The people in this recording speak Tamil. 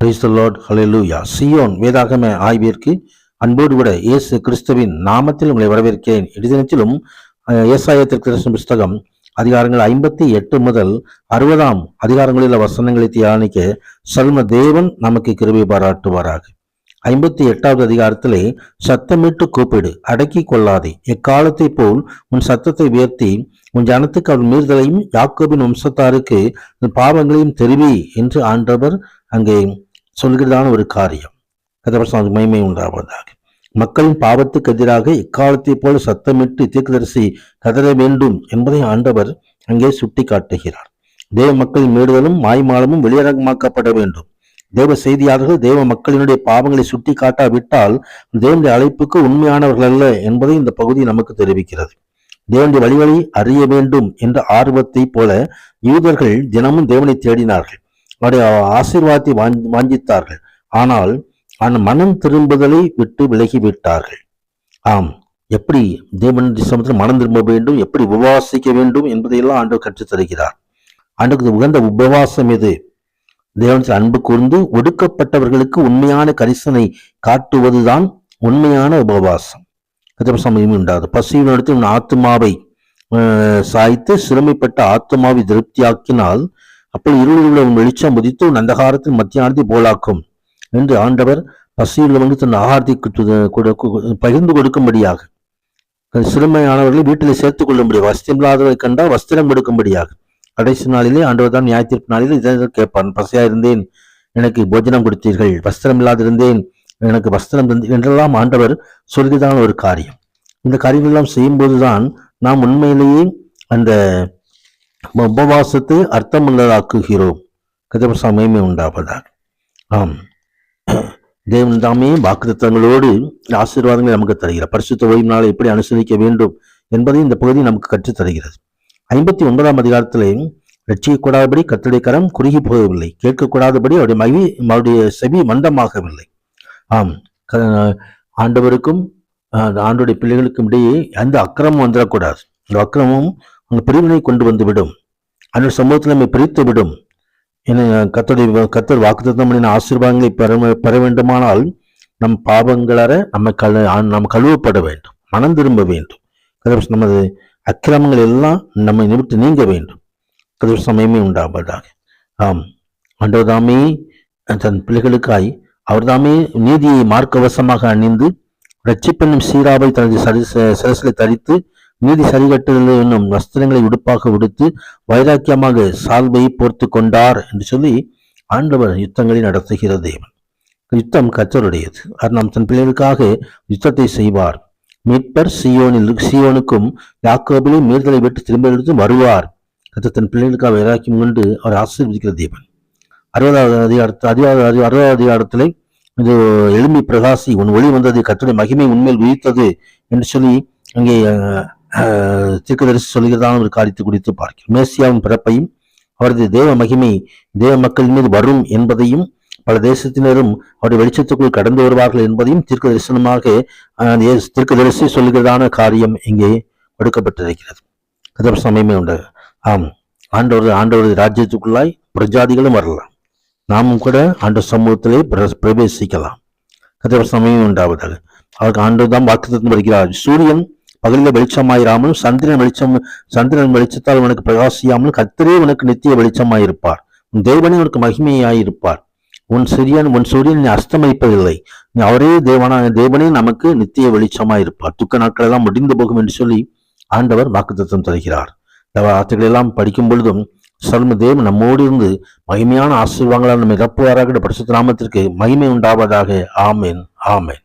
Praise the Lord. Hallelujah. Zion வேதாகம ஆய்விற்கு அன்போடு கூட இயேசு கிறிஸ்துவின் நாமத்தில் உங்களை வரவேற்கிறேன். இதினத்திலும் ஏசாயா தீர்க்கதரிசன புஸ்தகம் அதிகாரங்கள் 58 முதல் 60 அதிகாரங்களில் வசனங்களை தியானிக்க சர்வ தேவன் நமக்கு கிருபை பாராட்டுவாராக. 58வது அதிகாரத்திலே சத்தமிட்டு கூப்பிடு, அடக்கி கொள்ளாதே, எக்காலத்தை போல் உன் சத்தத்தை உயர்த்தி உன் ஜனத்துக்கு அவன் மீறுதலையும் யாக்கோபின் வம்சத்தாருக்கு பாவங்களையும் தெரிவி என்று ஆண்டவர் அங்கே சொல்கிறதான ஒரு காரியம். கர்த்தருக்கு மகிமை உண்டாவதாக. மக்களின் பாவத்துக்கு எதிராக இக்காலத்தை போல சத்தமிட்டு தீர்க்கதரிசி கதற வேண்டும் என்பதை ஆண்டவர் அங்கே சுட்டி காட்டுகிறார். தேவ மக்களின் மீறுதலும் மாய்மாலமும் வெளியரங்கமாக்கப்பட வேண்டும். தேவ செய்தியாளர்கள் தேவ மக்களினுடைய பாவங்களை சுட்டி காட்டாவிட்டால் தேவனுடைய அழைப்புக்கு உண்மையானவர்கள் அல்ல என்பதை இந்த பகுதி நமக்கு தெரிவிக்கிறது. தேவனுடைய வழிகளை அறிய வேண்டும் என்ற ஆர்வத்தை போல யூதர்கள் தினமும் தேவனை தேடினார்கள், அவருடைய ஆசீர்வாதத்தை வாஞ்சித்தார்கள். ஆனால் மனம் திரும்புதலை விட்டு விலகிவிட்டார்கள். ஆம், எப்படி தேவனுடைய சமூகத்தில் மனம் திரும்ப வேண்டும், எப்படி உபவாசிக்க வேண்டும் என்பதையெல்லாம் ஆண்டவர் கற்றுத் தருகிறார். ஆண்டுக்கு உகந்த உபவாசம் எது? தேவனுடைய அன்பு கூர்ந்து ஒடுக்கப்பட்டவர்களுக்கு உண்மையான கரிசனை காட்டுவதுதான் உண்மையான உபவாசம். உண்டாது. பசியினிடத்தில் உன் ஆத்மாவை சாய்த்து சிறுமைப்பட்ட ஆத்மாவை திருப்தியாக்கினால் அப்படி இருளில் உன் வெளிச்சம் உதித்து உன் அந்தகாரத்தில் மத்தியானத்தை போலாக்கும் என்று ஆண்டவர் பசியுள்ளவங்களுக்கு தன் ஆகாரத்தை பகிர்ந்து கொடுக்கும்படியாக, சிறுமையானவர்களை வீட்டிலே சேர்த்துக் கொள்ளும்படியாக, வஸ்திரம் இல்லாதவரை கண்டால் வஸ்திரம் கொடுக்கும்படியாக, கடைசி நாளிலே ஆண்டவர் தான் நியாயத்தீர்ப்பு நாளிலே இதை கேட்பான். பசியா இருந்தேன், எனக்கு போஜனம் கொடுத்தீர்கள், வஸ்திரம் இல்லாதிருந்தேன், எனக்கு வஸ்திரம் என்றெல்லாம் ஆண்டவர் சொல்கிறதான ஒரு காரியம். இந்த காரியங்கள் எல்லாம் செய்யும்போதுதான் நாம் உண்மையிலேயே அந்த உபவாசத்தை அர்த்தமுள்ளதாக்குகிறோம். கர்த்தருக்கு மகிமை உண்டாவதாக. ஆம், தேவன் தாமே வாக்குத்தத்தங்களோடு ஆசீர்வாதங்களை நமக்கு தருகிறார். பரிசுத்த ஓய்வு நாளை எப்படி அனுசரிக்க வேண்டும் என்பதை இந்த பகுதி நமக்கு கற்றுத் தருகிறது. 59ஆம் அதிகாரத்திலே ரட்சிக்கக்கூடாதபடி கர்த்தருடைய கரம் குறுகி போகவில்லை, கேட்கக்கூடாதபடி அவருடைய செவி மந்தமாகவில்லை. ஆம், ஆண்டவருக்கும் ஆண்டோடைய பிள்ளைகளுக்கும் இடையே எந்த அக்கிரமும் வந்துடக்கூடாது. அந்த அக்கிரமும் அந்த பிரிவினை கொண்டு வந்துவிடும், அந்த சமூகத்தில் நம்மை பிரித்து விடும். கர்த்தர் வாக்குத்தத்தம் பண்ணின ஆசீர்வாதங்களை பெற வேண்டுமானால் நம் பாவங்களற நம்ம கழுவப்பட வேண்டும், மனம் திரும்ப வேண்டும். நமது அக்கிரமங்கள் எல்லாம் நம்மை நிமித்து நீங்க வேண்டும். கர்த்தர் சமயமே உண்டாவதாக. ஆம், ஆண்டவர் தாமே தன் பிள்ளைகளுக்காய் அவர் தாமே நீதியை மார்க்கவசமாக அணிந்து ரட்சிப்பென்னும் சீராவை தனது சிரசிலை தரித்து நீதி சரிகட்டுதல் என்னும் வஸ்திரங்களை உடுப்பாக உடுத்து வைராக்கியமாக சால்வையை போர்த்து கொண்டார் என்று சொல்லி ஆண்டவர் யுத்தங்களை நடத்துகிற தேவன். யுத்தம் கர்த்தருடையது. அவர் நாம் தன் பிள்ளைகளுக்காக யுத்தத்தை செய்வார். மீட்பர் சியோனுக்கும் யாக்கோபிலும் மீறுதலை விட்டு திரும்ப எடுத்து வருவார். கர்த்தர் தன் பிள்ளைகளுக்காக வைராக்கியம் கொண்டு அவர் ஆசீர்வதிக்கிற தேவன். 60வது அதிகாரத்திலே இது எளிமை பிரகாசி உன் ஒளி வந்தது, கர்த்தருடைய மகிமை உண்மையில் உயிர்த்தது என்று சொல்லி அங்கே தீர்க்கதரிசி சொல்கிறதான ஒரு காரியத்தை குறித்து பார்க்கிறோம். மேசியாவின் பிறப்பையும் அவரது தேவ மகிமை தேவ மக்களின் மீது வரும் என்பதையும் பல தேசத்தினரும் அவருடைய வெளிச்சத்துக்குள் கடந்து வருவார்கள் என்பதையும் தீர்க்க தரிசி சொல்லுகிறதான காரியம் இங்கே கொடுக்கப்பட்டிருக்கிறது. கர்த்தர் சமயமே உண்டு. ஆம், ஆண்டவரது ராஜ்யத்துக்குள்ளாய் பிரஜாதிகளும் வரலாம். நாமும் கூட ஆண்டவர் சமூகத்திலே பிரவேசிக்கலாம். கர்த்தர் சமயம் உண்டாவதாக. அவருக்கு ஆண்டவர் தான் வாக்குத்தத்தம் வருகிறார். சூரியன் பகலில் வெளிச்சமாயிராமல் சந்திரன் வெளிச்சத்தால் உனக்கு பிரகாசியாமல் கர்த்தரே உனக்கு நித்திய வெளிச்சமாயிருப்பார். உன் தேவனே உனக்கு மகிமையாயிருப்பார். உன் சூரியன் நீ அஸ்தமிப்பதில்லை. அவரே தேவனே நமக்கு நித்திய வெளிச்சமாயிருப்பார். துக்க நாட்கள் எல்லாம் முடிந்து போகும் என்று சொல்லி ஆண்டவர் வாக்குத்தத்தம் தருகிறார். இந்த வார்த்தைகள் எல்லாம் படிக்கும் பொழுதும் சர்ம தேவன் நம்மோடு இருந்து மகிமையான ஆசீர்வாதங்களால் நம்மை நிரப்புவாராக. பரிசுத்த நாமத்திற்கு மகிமை உண்டாவதாக. ஆமென், ஆமென்.